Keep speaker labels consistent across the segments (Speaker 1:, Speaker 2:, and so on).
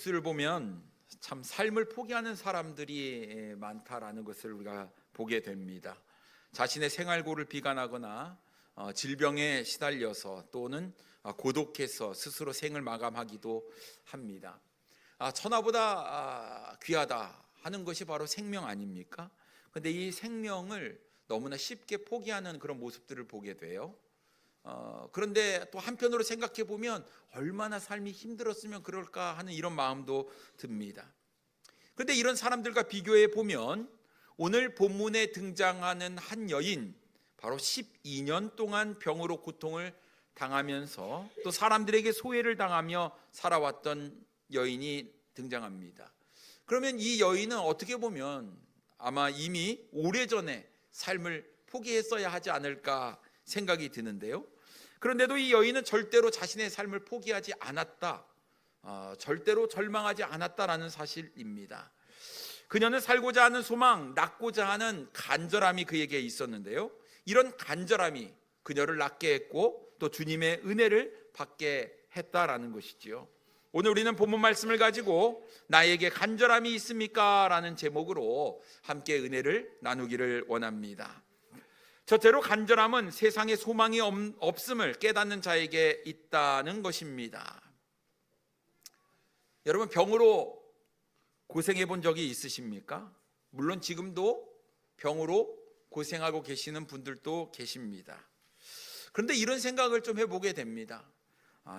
Speaker 1: 뉴스를 보면 참 삶을 포기하는 사람들이 많다라는 것을 우리가 보게 됩니다. 자신의 생활고를 비관하거나 질병에 시달려서 또는 고독해서 스스로 생을 마감하기도 합니다. 천하보다 귀하다 하는 것이 바로 생명 아닙니까? 그런데 이 생명을 너무나 쉽게 포기하는 그런 모습들을 보게 돼요. 그런데 또 한편으로 생각해 보면 얼마나 삶이 힘들었으면 그럴까 하는 이런 마음도 듭니다. 그런데 이런 사람들과 비교해 보면 오늘 본문에 등장하는 한 여인, 바로 12년 동안 병으로 고통을 당하면서 또 사람들에게 소외를 당하며 살아왔던 여인이 등장합니다. 그러면 이 여인은 어떻게 보면 아마 이미 오래전에 삶을 포기했어야 하지 않을까 생각이 드는데요. 그런데도 이 여인은 절대로 자신의 삶을 포기하지 않았다, 절대로 절망하지 않았다라는 사실입니다. 그녀는 살고자 하는 소망, 낫고자 하는 간절함이 그에게 있었는데요. 이런 간절함이 그녀를 낫게 했고 또 주님의 은혜를 받게 했다라는 것이지요. 오늘 우리는 본문 말씀을 가지고 나에게 간절함이 있습니까? 라는 제목으로 함께 은혜를 나누기를 원합니다. 첫째로 간절함은 세상에 소망이 없음을 깨닫는 자에게 있다는 것입니다. 여러분, 병으로 고생해 본 적이 있으십니까? 물론 지금도 병으로 고생하고 계시는 분들도 계십니다. 그런데 이런 생각을 좀 해보게 됩니다.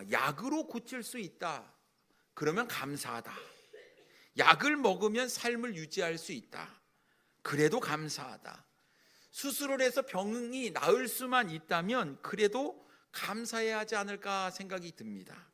Speaker 1: 약으로 고칠 수 있다, 그러면 감사하다. 약을 먹으면 삶을 유지할 수 있다, 그래도 감사하다. 수술을 해서 병이 나을 수만 있다면 그래도 감사해야 하지 않을까 생각이 듭니다.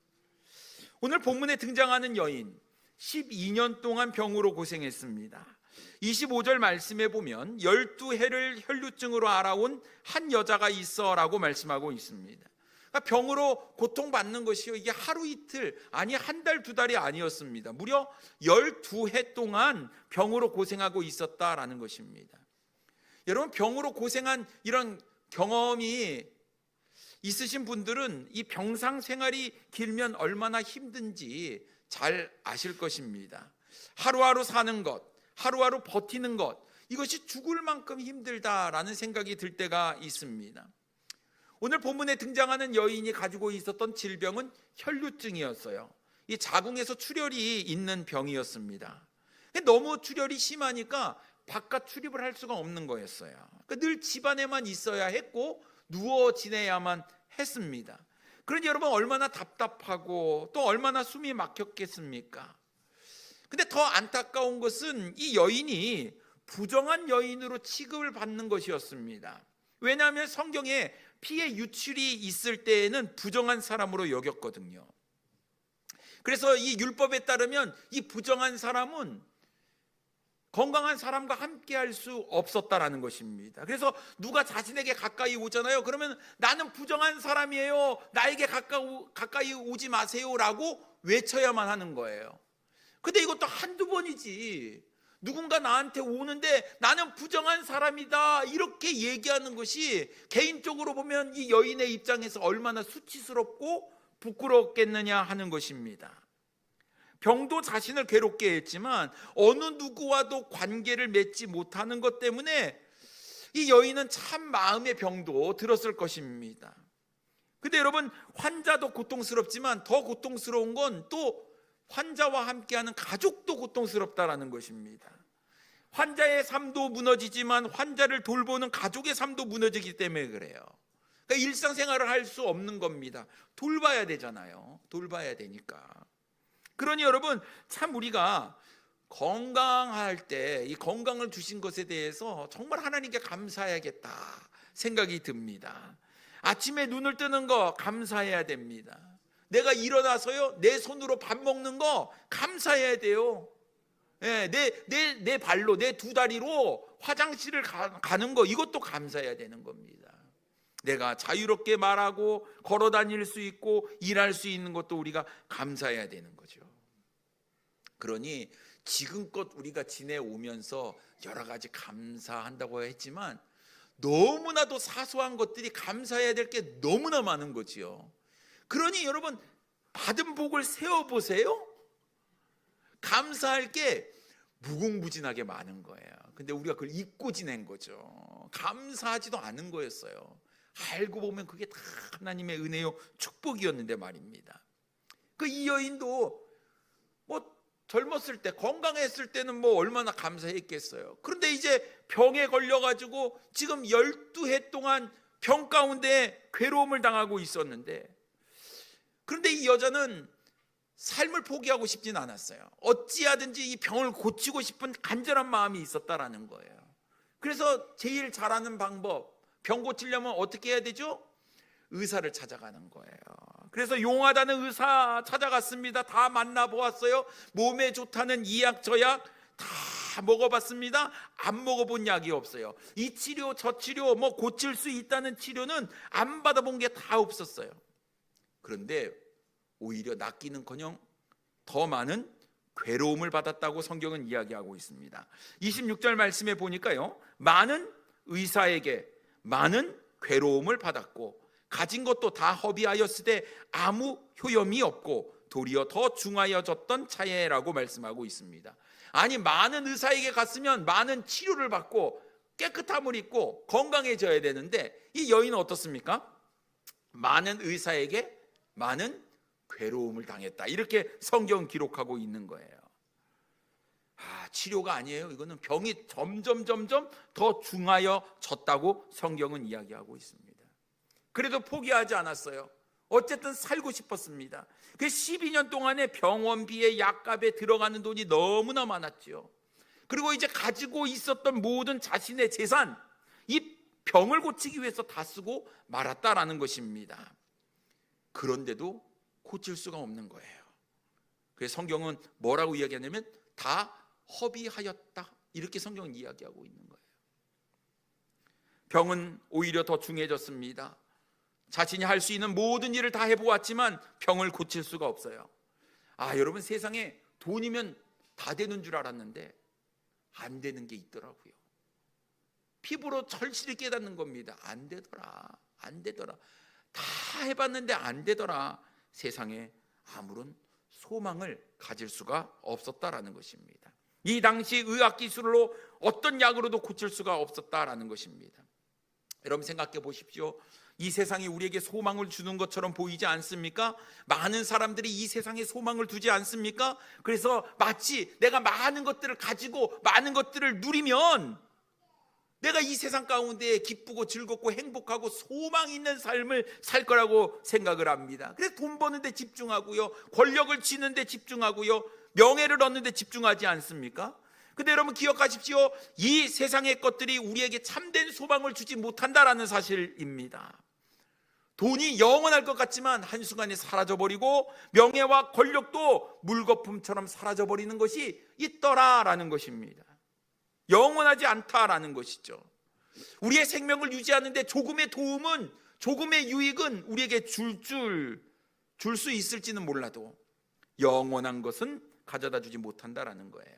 Speaker 1: 오늘 본문에 등장하는 여인, 12년 동안 병으로 고생했습니다. 25절 말씀에 보면 12해를 혈루증으로 알아온 한 여자가 있어 라고 말씀하고 있습니다. 그러니까 병으로 고통받는 것이요, 이게 하루 이틀, 아니 한 달, 두 달이 아니었습니다. 무려 12해 동안 병으로 고생하고 있었다라는 것입니다. 여러분, 병으로 고생한 이런 경험이 있으신 분들은 이 병상 생활이 길면 얼마나 힘든지 잘 아실 것입니다. 하루하루 사는 것, 하루하루 버티는 것, 이것이 죽을 만큼 힘들다라는 생각이 들 때가 있습니다. 오늘 본문에 등장하는 여인이 가지고 있었던 질병은 혈루증이었어요. 이 자궁에서 출혈이 있는 병이었습니다. 너무 출혈이 심하니까 바깥 출입을 할 수가 없는 거였어요. 늘 집안에만 있어야 했고 누워 지내야만 했습니다. 그러니 여러분, 얼마나 답답하고 또 얼마나 숨이 막혔겠습니까? 근데 더 안타까운 것은 이 여인이 부정한 여인으로 취급을 받는 것이었습니다. 왜냐하면 성경에 피의 유출이 있을 때에는 부정한 사람으로 여겼거든요. 그래서 이 율법에 따르면 이 부정한 사람은 건강한 사람과 함께 할 수 없었다라는 것입니다. 그래서 누가 자신에게 가까이 오잖아요. 그러면 나는 부정한 사람이에요, 나에게 가까이 오지 마세요 라고 외쳐야만 하는 거예요. 근데 이것도 한두 번이지, 누군가 나한테 오는데 나는 부정한 사람이다 이렇게 얘기하는 것이 개인적으로 보면 이 여인의 입장에서 얼마나 수치스럽고 부끄럽겠느냐 하는 것입니다. 병도 자신을 괴롭게 했지만 어느 누구와도 관계를 맺지 못하는 것 때문에 이 여인은 참 마음의 병도 들었을 것입니다. 근데 여러분, 환자도 고통스럽지만 더 고통스러운 건 또 환자와 함께하는 가족도 고통스럽다라는 것입니다. 환자의 삶도 무너지지만 환자를 돌보는 가족의 삶도 무너지기 때문에 그래요. 그러니까 일상생활을 할 수 없는 겁니다. 돌봐야 되잖아요. 돌봐야 되니까. 그러니 여러분, 참 우리가 건강할 때 이 건강을 주신 것에 대해서 정말 하나님께 감사해야겠다 생각이 듭니다. 아침에 눈을 뜨는 거 감사해야 됩니다. 내가 일어나서요, 내 손으로 밥 먹는 거 감사해야 돼요. 내 발로, 내 두 다리로 화장실을 가는 거, 이것도 감사해야 되는 겁니다. 내가 자유롭게 말하고 걸어 다닐 수 있고 일할 수 있는 것도 우리가 감사해야 되는 거죠. 그러니 지금껏 우리가 지내오면서 여러 가지 감사한다고 했지만 너무나도 사소한 것들이 감사해야 될 게 너무나 많은 거지요. 그러니 여러분, 받은 복을 세어보세요. 감사할 게 무궁무진하게 많은 거예요. 근데 우리가 그걸 잊고 지낸 거죠. 감사하지도 않은 거였어요. 알고 보면 그게 다 하나님의 은혜요 축복이었는데 말입니다. 그 이 여인도 뭐 젊었을 때, 건강했을 때는 뭐 얼마나 감사했겠어요. 그런데 이제 병에 걸려가지고 지금 12해 동안 병 가운데 괴로움을 당하고 있었는데, 그런데 이 여자는 삶을 포기하고 싶진 않았어요. 어찌하든지 이 병을 고치고 싶은 간절한 마음이 있었다라는 거예요. 그래서 제일 잘하는 방법, 병 고치려면 어떻게 해야 되죠? 의사를 찾아가는 거예요. 그래서 용하다는 의사 찾아갔습니다. 다 만나보았어요. 몸에 좋다는 이 약 저 약 다 먹어봤습니다. 안 먹어본 약이 없어요. 이 치료 저 치료, 뭐 고칠 수 있다는 치료는 안 받아본 게 다 없었어요. 그런데 오히려 낫기는커녕 더 많은 괴로움을 받았다고 성경은 이야기하고 있습니다. 26절 말씀에 보니까요, 많은 의사에게 많은 괴로움을 받았고 가진 것도 다 허비하였으되 아무 효염이 없고 도리어 더 중하여졌던 차예라고 말씀하고 있습니다. 아니, 많은 의사에게 갔으면 많은 치료를 받고 깨끗함을 입고 건강해져야 되는데 이 여인은 어떻습니까? 많은 의사에게 많은 괴로움을 당했다, 이렇게 성경 기록하고 있는 거예요. 치료가 아니에요. 이거는 병이 점점 더 중하여졌다고 성경은 이야기하고 있습니다. 그래도 포기하지 않았어요. 어쨌든 살고 싶었습니다. 그 12년 동안의 병원비에 약값에 들어가는 돈이 너무나 많았죠. 그리고 이제 가지고 있었던 모든 자신의 재산, 이 병을 고치기 위해서 다 쓰고 말았다라는 것입니다. 그런데도 고칠 수가 없는 거예요. 그래서 성경은 뭐라고 이야기하냐면 다 허비하였다, 이렇게 성경은 이야기하고 있는 거예요. 병은 오히려 더 중해졌습니다. 자신이 할 수 있는 모든 일을 다 해보았지만 병을 고칠 수가 없어요. 여러분, 세상에 돈이면 다 되는 줄 알았는데 안 되는 게 있더라고요. 피부로 절실히 깨닫는 겁니다. 안 되더라. 다 해봤는데 안 되더라. 세상에 아무런 소망을 가질 수가 없었다라는 것입니다. 이 당시 의학 기술로 어떤 약으로도 고칠 수가 없었다라는 것입니다. 여러분, 생각해 보십시오. 이 세상이 우리에게 소망을 주는 것처럼 보이지 않습니까? 많은 사람들이 이 세상에 소망을 두지 않습니까? 그래서 마치 내가 많은 것들을 가지고 많은 것들을 누리면 내가 이 세상 가운데 기쁘고 즐겁고 행복하고 소망 있는 삶을 살 거라고 생각을 합니다. 그래서 돈 버는 데 집중하고요, 권력을 쥐는 데 집중하고요, 명예를 얻는 데 집중하지 않습니까? 근데 여러분, 기억하십시오. 이 세상의 것들이 우리에게 참된 소망을 주지 못한다라는 사실입니다. 돈이 영원할 것 같지만 한순간에 사라져버리고 명예와 권력도 물거품처럼 사라져버리는 것이 있더라라는 것입니다. 영원하지 않다라는 것이죠. 우리의 생명을 유지하는데 조금의 도움은, 조금의 유익은 우리에게 줄 수 있을지는 몰라도 영원한 것은 가져다 주지 못한다라는 거예요.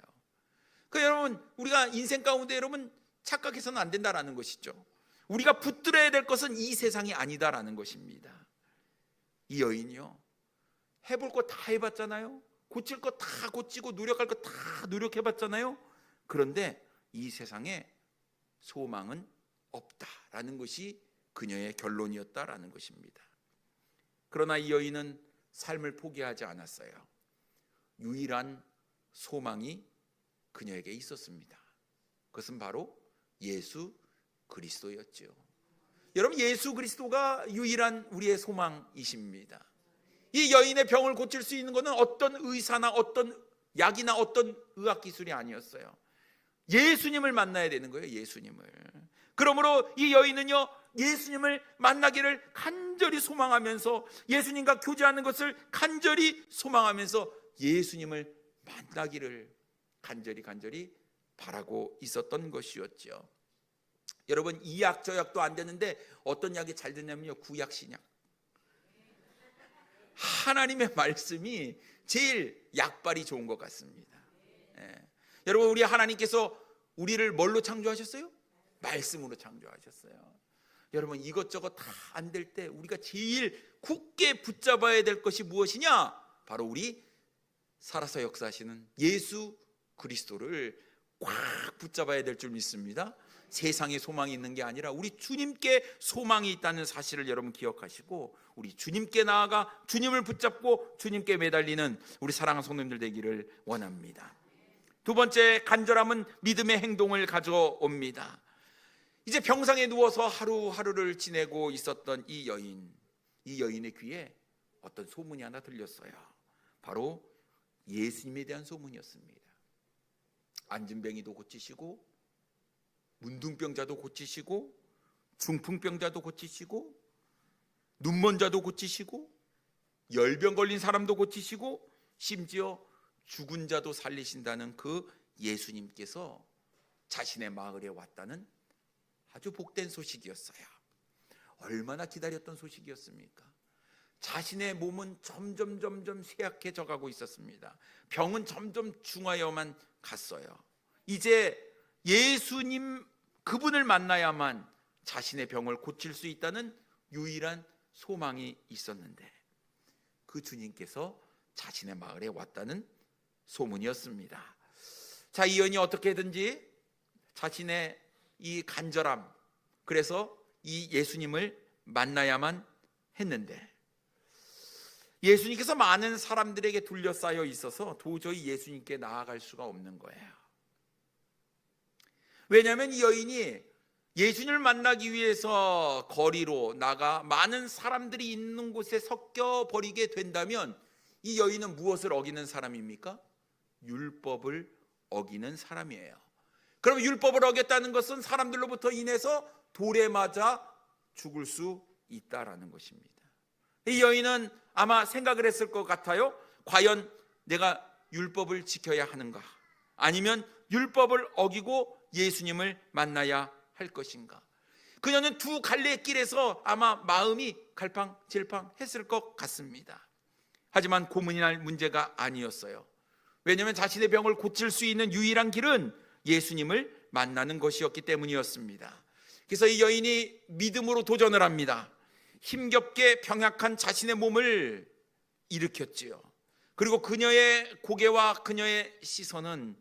Speaker 1: 그러니까 여러분, 우리가 인생 가운데 여러분 착각해서는 안 된다라는 것이죠. 우리가 붙들어야 될 것은 이 세상이 아니다라는 것입니다. 이 여인이요, 해볼 거 다 해봤잖아요. 고칠 거 다 고치고 노력할 거 다 노력해봤잖아요. 그런데 이 세상에 소망은 없다라는 것이 그녀의 결론이었다라는 것입니다. 그러나 이 여인은 삶을 포기하지 않았어요. 유일한 소망이 그녀에게 있었습니다. 그것은 바로 예수 그리스도였죠. 여러분, 예수 그리스도가 유일한 우리의 소망이십니다. 이 여인의 병을 고칠 수 있는 것은 어떤 의사나 어떤 약이나 어떤 의학 기술이 아니었어요. 예수님을 만나야 되는 거예요. 예수님을. 그러므로 이 여인은요, 예수님을 만나기를 간절히 소망하면서, 예수님과 교제하는 것을 간절히 소망하면서 예수님을 만나기를 간절히 바라고 있었던 것이었죠. 여러분, 이 약 저 약도 안 되는데 어떤 약이 잘 되냐면요, 구약 신약. 하나님의 말씀이 제일 약발이 좋은 것 같습니다. 여러분, 우리 하나님께서 우리를 뭘로 창조하셨어요? 말씀으로 창조하셨어요. 여러분, 이것저것 다 안 될 때 우리가 제일 굳게 붙잡아야 될 것이 무엇이냐? 바로 우리 살아서 역사하시는 예수 그리스도를 꽉 붙잡아야 될 줄 믿습니다. 세상에 소망이 있는 게 아니라 우리 주님께 소망이 있다는 사실을 여러분 기억하시고 우리 주님께 나아가 주님을 붙잡고 주님께 매달리는 우리 사랑하는 성도님들 되기를 원합니다. 두 번째, 간절함은 믿음의 행동을 가져옵니다. 이제 병상에 누워서 하루하루를 지내고 있었던 이 여인의 귀에 어떤 소문이 하나 들렸어요. 바로 예수님에 대한 소문이었습니다. 안진뱅이도 고치시고 문둥병자도 고치시고 중풍병자도 고치시고 눈먼 자도 고치시고 열병 걸린 사람도 고치시고 심지어 죽은 자도 살리신다는 그 예수님께서 자신의 마을에 왔다는 아주 복된 소식이었어요. 얼마나 기다렸던 소식이었습니까? 자신의 몸은 점점 쇠약해져 가고 있었습니다. 병은 점점 중하여만 갔어요. 이제 예수님 그분을 만나야만 자신의 병을 고칠 수 있다는 유일한 소망이 있었는데 그 주님께서 자신의 마을에 왔다는 소문이었습니다. 자, 이 여인이 어떻게든지 자신의 이 간절함, 그래서 이 예수님을 만나야만 했는데 예수님께서 많은 사람들에게 둘러싸여 있어서 도저히 예수님께 나아갈 수가 없는 거예요. 왜냐하면 이 여인이 예수님을 만나기 위해서 거리로 나가 많은 사람들이 있는 곳에 섞여 버리게 된다면 이 여인은 무엇을 어기는 사람입니까? 율법을 어기는 사람이에요. 그럼 율법을 어겼다는 것은 사람들로부터 인해서 돌에 맞아 죽을 수 있다라는 것입니다. 이 여인은 아마 생각을 했을 것 같아요. 과연 내가 율법을 지켜야 하는가? 아니면 율법을 어기고 예수님을 만나야 할 것인가? 그녀는 두 갈래의 길에서 아마 마음이 갈팡질팡했을 것 같습니다. 하지만 고민이 날 문제가 아니었어요. 왜냐하면 자신의 병을 고칠 수 있는 유일한 길은 예수님을 만나는 것이었기 때문이었습니다. 그래서 이 여인이 믿음으로 도전을 합니다. 힘겹게 병약한 자신의 몸을 일으켰지요. 그리고 그녀의 고개와 그녀의 시선은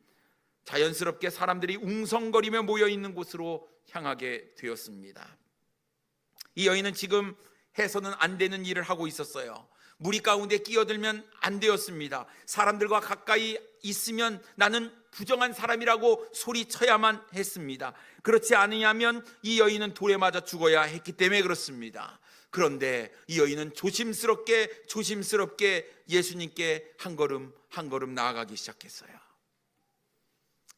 Speaker 1: 자연스럽게 사람들이 웅성거리며 모여있는 곳으로 향하게 되었습니다. 이 여인은 지금 해서는 안 되는 일을 하고 있었어요. 무리 가운데 끼어들면 안 되었습니다. 사람들과 가까이 있으면 나는 부정한 사람이라고 소리쳐야만 했습니다. 그렇지 않으면 이 여인은 돌에 맞아 죽어야 했기 때문에 그렇습니다. 그런데 이 여인은 조심스럽게 예수님께 한 걸음 나아가기 시작했어요.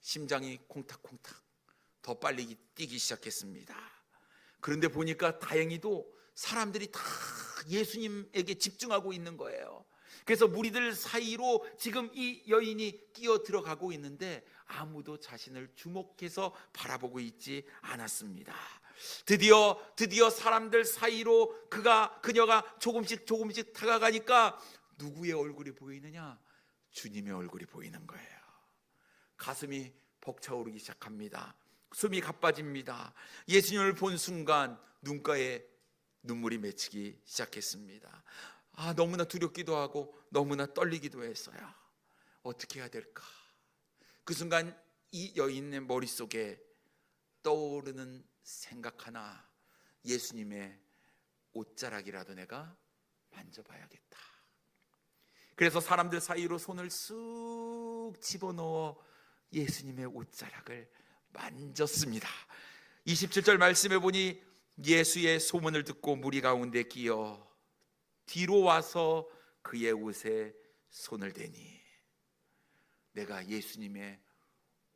Speaker 1: 심장이 콩닥콩닥 더 빨리 뛰기 시작했습니다. 그런데 보니까 다행히도 사람들이 다 예수님에게 집중하고 있는 거예요. 그래서 무리들 사이로 지금 이 여인이 끼어 들어가고 있는데 아무도 자신을 주목해서 바라보고 있지 않았습니다. 드디어 사람들 사이로 그녀가 조금씩 다가가니까 누구의 얼굴이 보이느냐? 주님의 얼굴이 보이는 거예요. 가슴이 벅차오르기 시작합니다. 숨이 가빠집니다. 예수님을 본 순간 눈가에 눈물이 맺히기 시작했습니다. 너무나 두렵기도 하고 너무나 떨리기도 했어요. 어떻게 해야 될까? 그 순간 이 여인의 머릿속에 떠오르는 생각 하나, 예수님의 옷자락이라도 내가 만져봐야겠다. 그래서 사람들 사이로 손을 쑥 집어넣어 예수님의 옷자락을 만졌습니다. 27절 말씀해 보니 예수의 소문을 듣고 무리 가운데 끼어 뒤로 와서 그의 옷에 손을 대니 내가 예수님의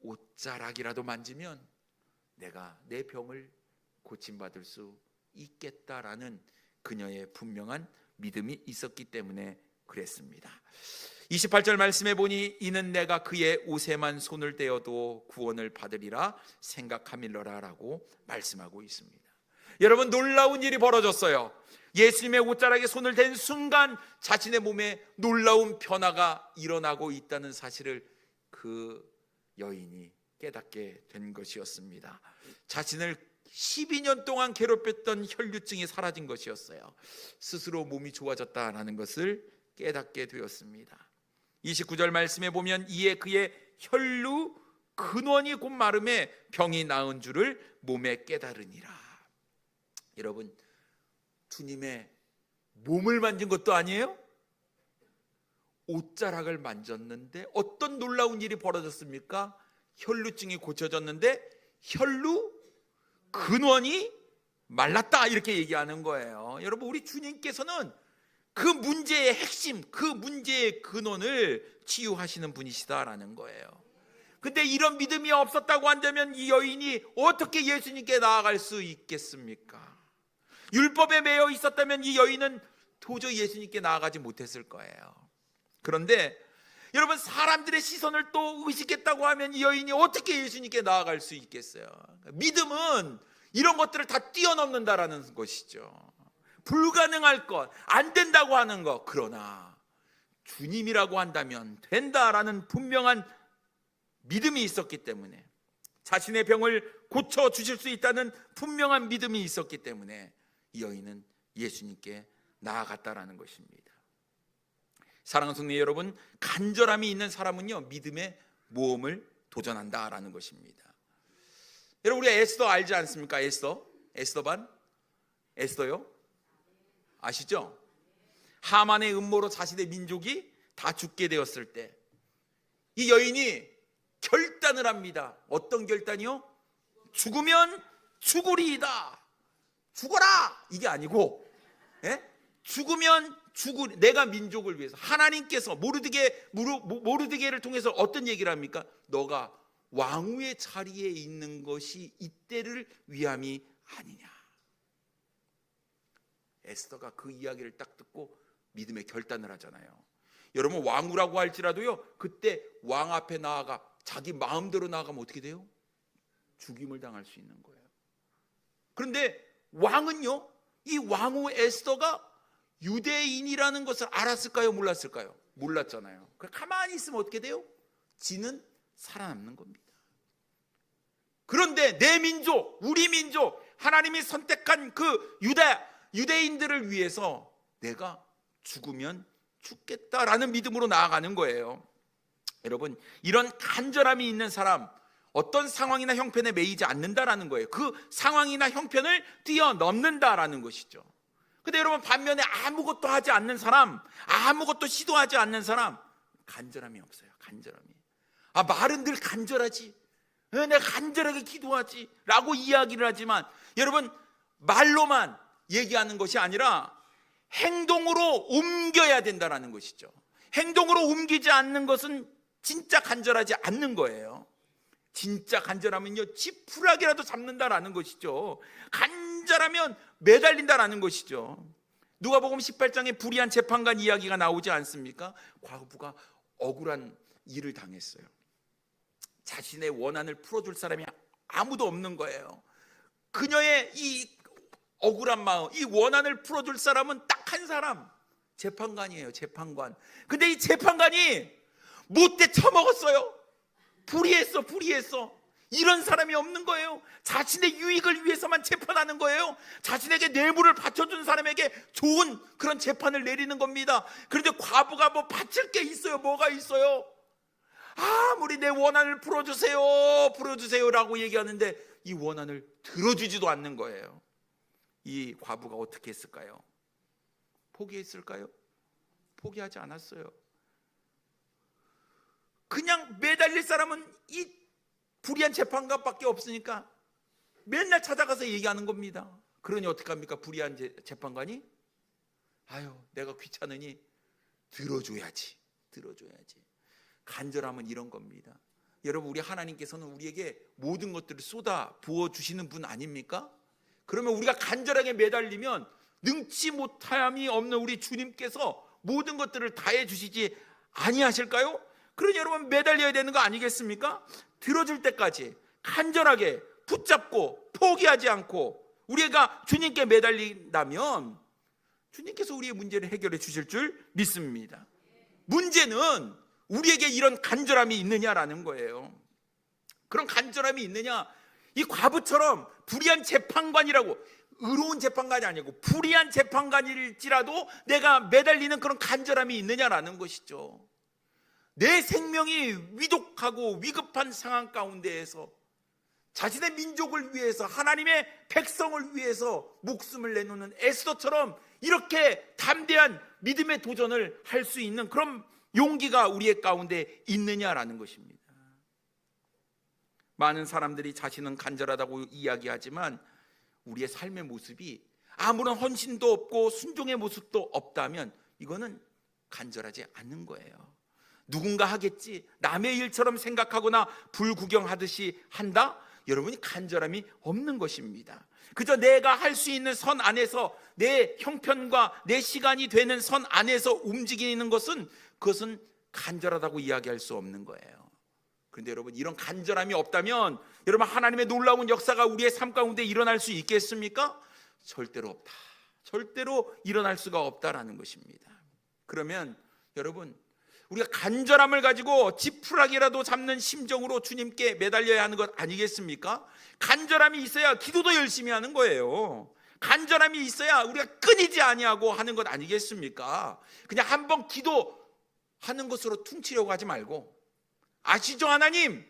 Speaker 1: 옷자락이라도 만지면 내가 내 병을 고침받을 수 있겠다라는 그녀의 분명한 믿음이 있었기 때문에 그랬습니다. 28절 말씀해 보니 이는 내가 그의 옷에만 손을 떼어도 구원을 받으리라 생각함일러라 라고 말씀하고 있습니다. 여러분, 놀라운 일이 벌어졌어요. 예수님의 옷자락에 손을 댄 순간 자신의 몸에 놀라운 변화가 일어나고 있다는 사실을 그 여인이 깨닫게 된 것이었습니다. 자신을 12년 동안 괴롭혔던 혈류증이 사라진 것이었어요. 스스로 몸이 좋아졌다라는 것을 깨닫게 되었습니다. 29절 말씀에 보면 이에 그의 혈루 근원이 곧 마름에 병이 나은 줄을 몸에 깨달으니라. 여러분, 주님의 몸을 만진 것도 아니에요? 옷자락을 만졌는데 어떤 놀라운 일이 벌어졌습니까? 혈루증이 고쳐졌는데 혈루 근원이 말랐다, 이렇게 얘기하는 거예요. 여러분, 우리 주님께서는 그 문제의 핵심, 그 문제의 근원을 치유하시는 분이시다라는 거예요. 근데 이런 믿음이 없었다고 한다면 이 여인이 어떻게 예수님께 나아갈 수 있겠습니까? 율법에 매여 있었다면 이 여인은 도저히 예수님께 나아가지 못했을 거예요. 그런데 여러분, 사람들의 시선을 또 의식했다고 하면 이 여인이 어떻게 예수님께 나아갈 수 있겠어요? 믿음은 이런 것들을 다 뛰어넘는다라는 것이죠. 불가능할 것, 안 된다고 하는 것, 그러나 주님이라고 한다면 된다라는 분명한 믿음이 있었기 때문에, 자신의 병을 고쳐주실 수 있다는 분명한 믿음이 있었기 때문에 이 여인은 예수님께 나아갔다라는 것입니다. 사랑하는 성도 여러분, 간절함이 있는 사람은요, 믿음의 모험을 도전한다라는 것입니다. 여러분, 우리 에스더 알지 않습니까? 에스더반? 에스더요? 아시죠? 하만의 음모로 자신의 민족이 다 죽게 되었을 때 이 여인이 결단을 합니다. 어떤 결단이요? 죽으면 죽으리이다. 죽어라! 이게 아니고, 죽으면 죽으리. 내가 민족을 위해서, 하나님께서 모르드게를 통해서 어떤 얘기를 합니까? 너가 왕후의 자리에 있는 것이 이때를 위함이 아니냐. 에스더가 그 이야기를 딱 듣고 믿음의 결단을 하잖아요. 여러분, 왕후라고 할지라도요, 그때 왕 앞에 나아가 자기 마음대로 나아가면 어떻게 돼요? 죽임을 당할 수 있는 거예요. 그런데 왕은요, 이 왕후 에스더가 유대인이라는 것을 알았을까요? 몰랐을까요? 몰랐잖아요. 가만히 있으면 어떻게 돼요? 지는 살아남는 겁니다. 그런데 내 민족, 우리 민족, 하나님이 선택한 그 유대인들을 위해서 내가 죽으면 죽겠다라는 믿음으로 나아가는 거예요. 여러분, 이런 간절함이 있는 사람, 어떤 상황이나 형편에 매이지 않는다라는 거예요. 그 상황이나 형편을 뛰어넘는다라는 것이죠. 근데 여러분, 반면에 아무것도 하지 않는 사람, 아무것도 시도하지 않는 사람, 간절함이 없어요. 간절함이. 말은 늘 간절하지, 내가 간절하게 기도하지 라고 이야기를 하지만, 여러분, 말로만 얘기하는 것이 아니라 행동으로 옮겨야 된다는 것이죠. 행동으로 옮기지 않는 것은 진짜 간절하지 않는 거예요. 진짜 간절하면요, 지푸라기라도 잡는다라는 것이죠. 간절하면 매달린다라는 것이죠. 누가복음 18장에 불의한 재판관 이야기가 나오지 않습니까? 과부가 억울한 일을 당했어요. 자신의 원한을 풀어줄 사람이 아무도 없는 거예요. 그녀의 이 억울한 마음, 이 원한을 풀어줄 사람은 딱 한 사람, 재판관이에요. 재판관. 근데 이 재판관이 못돼 처먹었어요. 불의했어. 이런 사람이 없는 거예요. 자신의 유익을 위해서만 재판하는 거예요. 자신에게 뇌물을 바쳐준 사람에게 좋은 그런 재판을 내리는 겁니다. 그런데 과부가 뭐 바칠 게 있어요? 뭐가 있어요? 아무리 내 원한을 풀어주세요 라고 얘기하는데 이 원한을 들어주지도 않는 거예요. 이 과부가 어떻게 했을까요? 포기했을까요? 포기하지 않았어요. 그냥 매달릴 사람은 이 불의한 재판관밖에 없으니까 맨날 찾아가서 얘기하는 겁니다. 그러니 어떡합니까? 불의한 재판관이 내가 귀찮으니 들어줘야지. 간절함은 이런 겁니다. 여러분, 우리 하나님께서는 우리에게 모든 것들을 쏟아 부어주시는 분 아닙니까? 그러면 우리가 간절하게 매달리면 능치 못함이 없는 우리 주님께서 모든 것들을 다해 주시지 아니하실까요? 그러니 여러분, 매달려야 되는 거 아니겠습니까? 들어줄 때까지 간절하게 붙잡고 포기하지 않고 우리가 주님께 매달린다면 주님께서 우리의 문제를 해결해 주실 줄 믿습니다. 문제는 우리에게 이런 간절함이 있느냐라는 거예요. 그런 간절함이 있느냐? 이 과부처럼 불의한 재판관이라고, 의로운 재판관이 아니고 불의한 재판관일지라도 내가 매달리는 그런 간절함이 있느냐라는 것이죠. 내 생명이 위독하고 위급한 상황 가운데에서 자신의 민족을 위해서, 하나님의 백성을 위해서 목숨을 내놓는 에스더처럼 이렇게 담대한 믿음의 도전을 할 수 있는 그런 용기가 우리의 가운데 있느냐라는 것입니다. 많은 사람들이 자신은 간절하다고 이야기하지만 우리의 삶의 모습이 아무런 헌신도 없고 순종의 모습도 없다면 이거는 간절하지 않는 거예요. 누군가 하겠지, 남의 일처럼 생각하거나 불구경하듯이 한다? 여러분이 간절함이 없는 것입니다. 그저 내가 할 수 있는 선 안에서, 내 형편과 내 시간이 되는 선 안에서 움직이는 것은, 그것은 간절하다고 이야기할 수 없는 거예요. 그런데 여러분, 이런 간절함이 없다면 여러분, 하나님의 놀라운 역사가 우리의 삶 가운데 일어날 수 있겠습니까? 절대로 없다. 절대로 일어날 수가 없다라는 것입니다. 그러면 여러분, 우리가 간절함을 가지고 지푸라기라도 잡는 심정으로 주님께 매달려야 하는 것 아니겠습니까? 간절함이 있어야 기도도 열심히 하는 거예요. 간절함이 있어야 우리가 끊이지 아니하고 하는 것 아니겠습니까? 그냥 한번 기도하는 것으로 퉁치려고 하지 말고, 아시죠 하나님?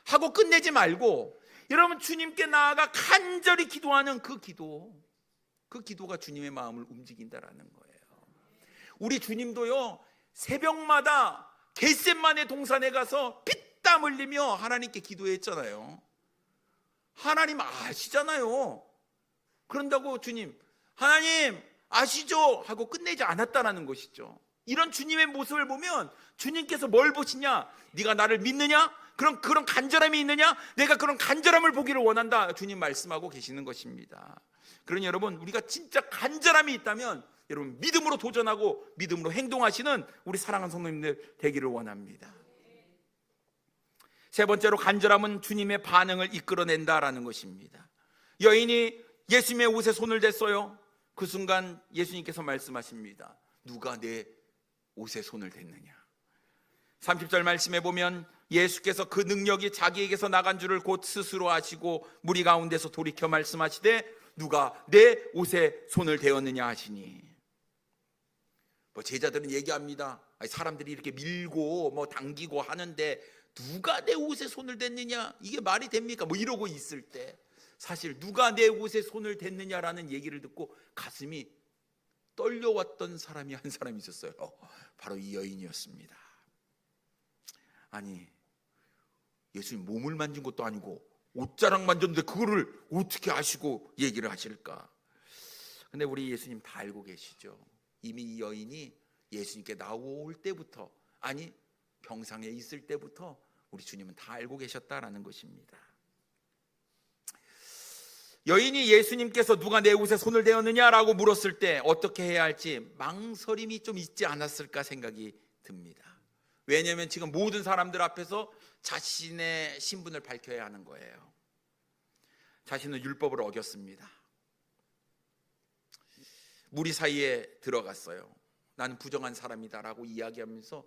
Speaker 1: 하고 끝내지 말고, 여러분 주님께 나아가 간절히 기도하는 그 기도가 주님의 마음을 움직인다라는 거예요. 우리 주님도요, 새벽마다 겟셋마네 동산에 가서 피땀 흘리며 하나님께 기도했잖아요. 하나님 아시잖아요. 그런다고 주님, 하나님 아시죠? 하고 끝내지 않았다라는 것이죠. 이런 주님의 모습을 보면 주님께서 뭘 보시냐? 네가 나를 믿느냐? 그런 간절함이 있느냐? 내가 그런 간절함을 보기를 원한다, 주님 말씀하고 계시는 것입니다. 그러니 여러분, 우리가 진짜 간절함이 있다면 여러분, 믿음으로 도전하고 믿음으로 행동하시는 우리 사랑하는 성도님들 되기를 원합니다. 세 번째로, 간절함은 주님의 반응을 이끌어낸다라는 것입니다. 여인이 예수님의 옷에 손을 댔어요. 그 순간 예수님께서 말씀하십니다. 누가 내 옷에 손을 댔느냐? 30절 말씀에 보면 예수께서 그 능력이 자기에게서 나간 줄을 곧 스스로 아시고 무리 가운데서 돌이켜 말씀하시되 누가 내 옷에 손을 대었느냐 하시니. 제자들은 얘기합니다. 사람들이 이렇게 밀고 당기고 하는데 누가 내 옷에 손을 댔느냐, 이게 말이 됩니까? 이러고 있을 때 사실 누가 내 옷에 손을 댔느냐라는 얘기를 듣고 가슴이 떨려왔던 사람이 한 사람이 있었어요. 바로 이 여인이었습니다. 아니, 예수님 몸을 만진 것도 아니고 옷자락 만졌는데 그거를 어떻게 아시고 얘기를 하실까? 근데 우리 예수님 다 알고 계시죠. 이미 이 여인이 예수님께 나올 때부터, 아니 병상에 있을 때부터 우리 주님은 다 알고 계셨다라는 것입니다. 여인이 예수님께서 누가 내 옷에 손을 대었느냐라고 물었을 때 어떻게 해야 할지 망설임이 좀 있지 않았을까 생각이 듭니다. 왜냐하면 지금 모든 사람들 앞에서 자신의 신분을 밝혀야 하는 거예요. 자신은 율법을 어겼습니다. 무리 사이에 들어갔어요. 나는 부정한 사람이다라고 이야기하면서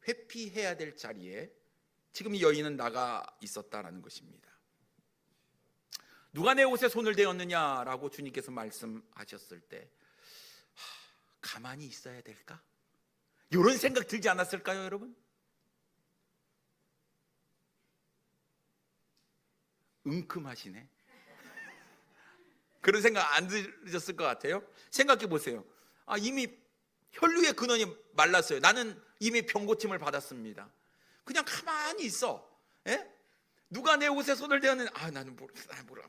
Speaker 1: 회피해야 될 자리에 지금 이 여인은 나가 있었다라는 것입니다. 누가 내 옷에 손을 대었느냐라고 주님께서 말씀하셨을 때 가만히 있어야 될까? 이런 생각 들지 않았을까요, 여러분? 은큼하시네. 그런 생각 안 들으셨을 것 같아요? 생각해 보세요. 이미 혈류의 근원이 말랐어요. 나는 이미 병고침을 받았습니다. 그냥 가만히 있어. 예? 누가 내 옷에 손을 대었느냐? 나는 몰라.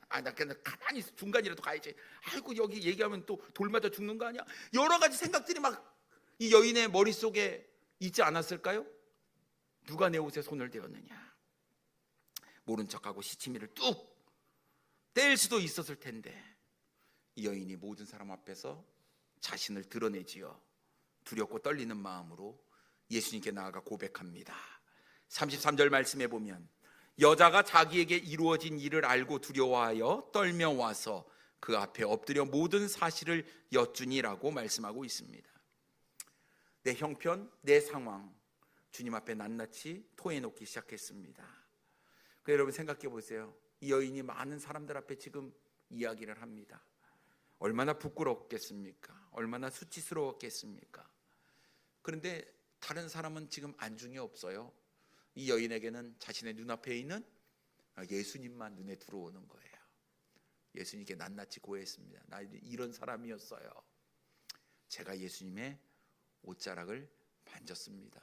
Speaker 1: 나 그냥 가만히 있어. 중간이라도 가야지. 아이고, 여기 얘기하면 또 돌 맞아 죽는 거 아니야? 여러 가지 생각들이 막 이 여인의 머릿속에 있지 않았을까요? 누가 내 옷에 손을 대었느냐? 모른 척하고 시치미를 뚝 뗄 수도 있었을 텐데 이 여인이 모든 사람 앞에서 자신을 드러내지요. 두렵고 떨리는 마음으로 예수님께 나아가 고백합니다. 33절 말씀에 보면 여자가 자기에게 이루어진 일을 알고 두려워하여 떨며 와서 그 앞에 엎드려 모든 사실을 여쭈니라고 말씀하고 있습니다. 내 형편, 내 상황 주님 앞에 낱낱이 토해놓기 시작했습니다. 여러분 생각해 보세요. 이 여인이 많은 사람들 앞에 지금 이야기를 합니다. 얼마나 부끄럽겠습니까? 얼마나 수치스러웠겠습니까? 그런데 다른 사람은 지금 안중에 없어요. 이 여인에게는 자신의 눈앞에 있는 예수님만 눈에 들어오는 거예요. 예수님께 낱낱이 고했습니다. 나 이런 사람이었어요. 제가 예수님의 옷자락을 만졌습니다.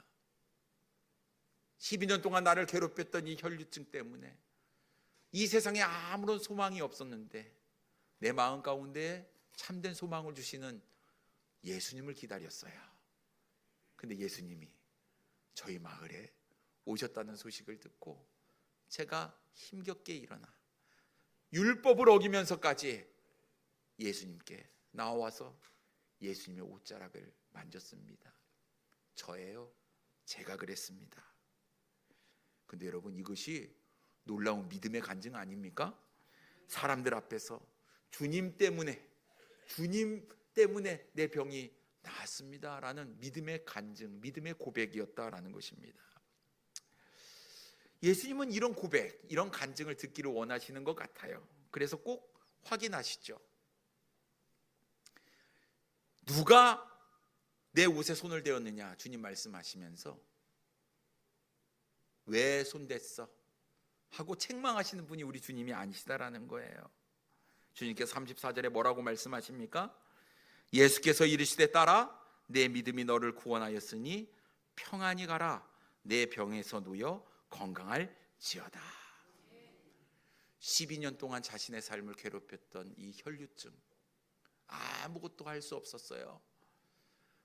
Speaker 1: 12년 동안 나를 괴롭혔던 이 혈류증 때문에 이 세상에 아무런 소망이 없었는데 내 마음 가운데 참된 소망을 주시는 예수님을 기다렸어요. 근데 예수님이 저희 마을에 오셨다는 소식을 듣고 제가 힘겹게 일어나 율법을 어기면서까지 예수님께 나와서 예수님의 옷자락을 만졌습니다. 저예요. 제가 그랬습니다. 근데 여러분, 이것이 놀라운 믿음의 간증 아닙니까? 사람들 앞에서 주님 때문에 내 병이 나았습니다라는 믿음의 간증, 믿음의 고백이었다라는 것입니다. 예수님은 이런 고백, 이런 간증을 듣기를 원하시는 것 같아요. 그래서 꼭 확인하시죠. 누가 내 옷에 손을 대었느냐 주님 말씀하시면서 왜 손댔어? 하고 책망하시는 분이 우리 주님이 아니시다라는 거예요. 주님께서 34절에 뭐라고 말씀하십니까? 예수께서 이르시되 딸아 내 믿음이 너를 구원하였으니 평안히 가라 내 병에서 누여 건강할지어다. 12년 동안 자신의 삶을 괴롭혔던 이 혈류증, 아무것도 할 수 없었어요.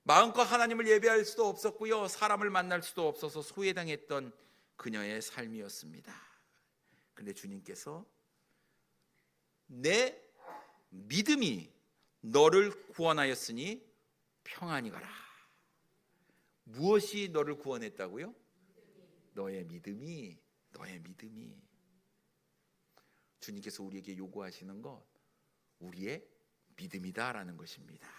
Speaker 1: 마음껏 하나님을 예배할 수도 없었고요, 사람을 만날 수도 없어서 소외당했던 그녀의 삶이었습니다. 그런데 주님께서 내 믿음이 너를 구원하였으니 평안히 가라. 무엇이 너를 구원했다고요? 너의 믿음이. 주님께서 우리에게 요구하시는 것, 우리의 믿음이다라는 것입니다.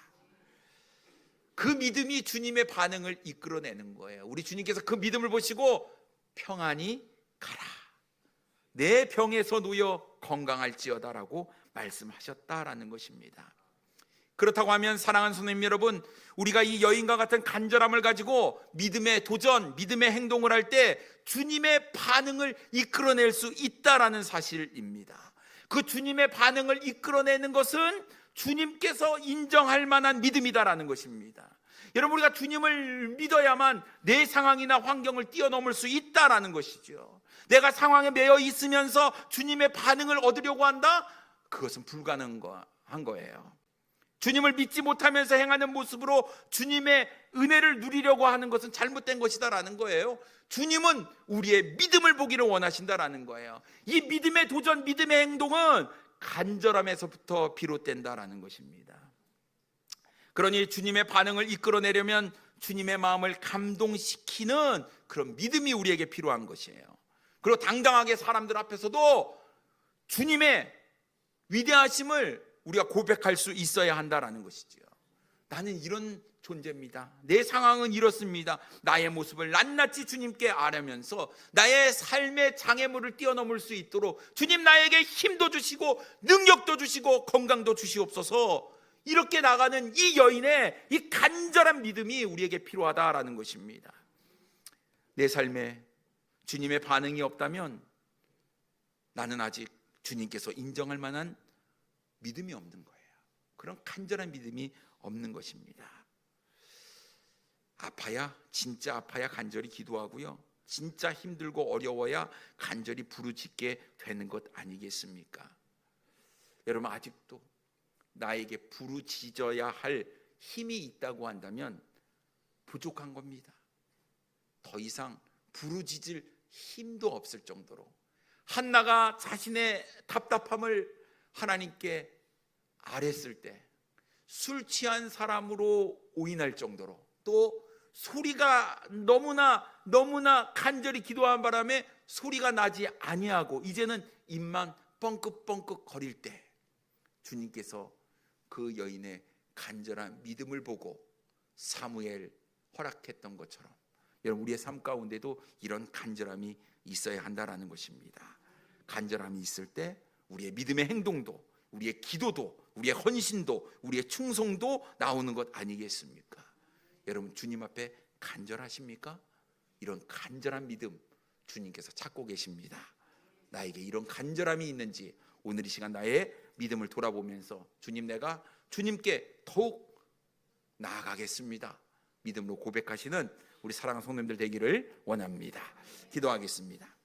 Speaker 1: 그 믿음이 주님의 반응을 이끌어내는 거예요. 우리 주님께서 그 믿음을 보시고 평안히 가라, 내 병에서 누여 건강할지어다라고 말씀하셨다라는 것입니다. 그렇다고 하면 사랑하는 손님 여러분, 우리가 이 여인과 같은 간절함을 가지고 믿음의 도전, 믿음의 행동을 할 때 주님의 반응을 이끌어낼 수 있다라는 사실입니다. 그 주님의 반응을 이끌어내는 것은 주님께서 인정할 만한 믿음이다라는 것입니다. 여러분, 우리가 주님을 믿어야만 내 상황이나 환경을 뛰어넘을 수 있다라는 것이죠. 내가 상황에 매여 있으면서 주님의 반응을 얻으려고 한다? 그것은 불가능한 거예요. 주님을 믿지 못하면서 행하는 모습으로 주님의 은혜를 누리려고 하는 것은 잘못된 것이다라는 거예요. 주님은 우리의 믿음을 보기를 원하신다라는 거예요. 이 믿음의 도전, 믿음의 행동은 간절함에서부터 비롯된다라는 것입니다. 그러니 주님의 반응을 이끌어내려면 주님의 마음을 감동시키는 그런 믿음이 우리에게 필요한 것이에요. 그리고 당당하게 사람들 앞에서도 주님의 위대하심을 우리가 고백할 수 있어야 한다라는 것이죠. 나는 이런 존재입니다. 내 상황은 이렇습니다. 나의 모습을 낱낱이 주님께 아뢰면서 나의 삶의 장애물을 뛰어넘을 수 있도록 주님 나에게 힘도 주시고 능력도 주시고 건강도 주시옵소서. 이렇게 나가는 이 여인의 이 간절한 믿음이 우리에게 필요하다라는 것입니다. 내 삶에 주님의 반응이 없다면 나는 아직 주님께서 인정할 만한 믿음이 없는 거예요. 그런 간절한 믿음이 없는 것입니다. 아파야, 진짜 아파야 간절히 기도하고요, 진짜 힘들고 어려워야 간절히 부르짖게 되는 것 아니겠습니까? 여러분, 아직도 나에게 부르짖어야 할 힘이 있다고 한다면 부족한 겁니다. 더 이상 부르짖을 힘도 없을 정도로 한나가 자신의 답답함을 하나님께 아뢰었을 때 술 취한 사람으로 오인할 정도로, 또 소리가 너무나 간절히 기도한 바람에 소리가 나지 아니하고 이제는 입만 뻥긋뻥긋 거릴 때 주님께서 그 여인의 간절한 믿음을 보고 사무엘 허락했던 것처럼 여러분, 우리의 삶 가운데도 이런 간절함이 있어야 한다라는 것입니다. 간절함이 있을 때 우리의 믿음의 행동도, 우리의 기도도, 우리의 헌신도, 우리의 충성도 나오는 것 아니겠습니까? 여러분, 주님 앞에 간절하십니까? 이런 간절한 믿음 주님께서 찾고 계십니다. 나에게 이런 간절함이 있는지 오늘 이 시간 나의 믿음을 돌아보면서 주님, 내가 주님께 더욱 나아가겠습니다, 믿음으로 고백하시는 우리 사랑하는 성도님들 되기를 원합니다. 기도하겠습니다.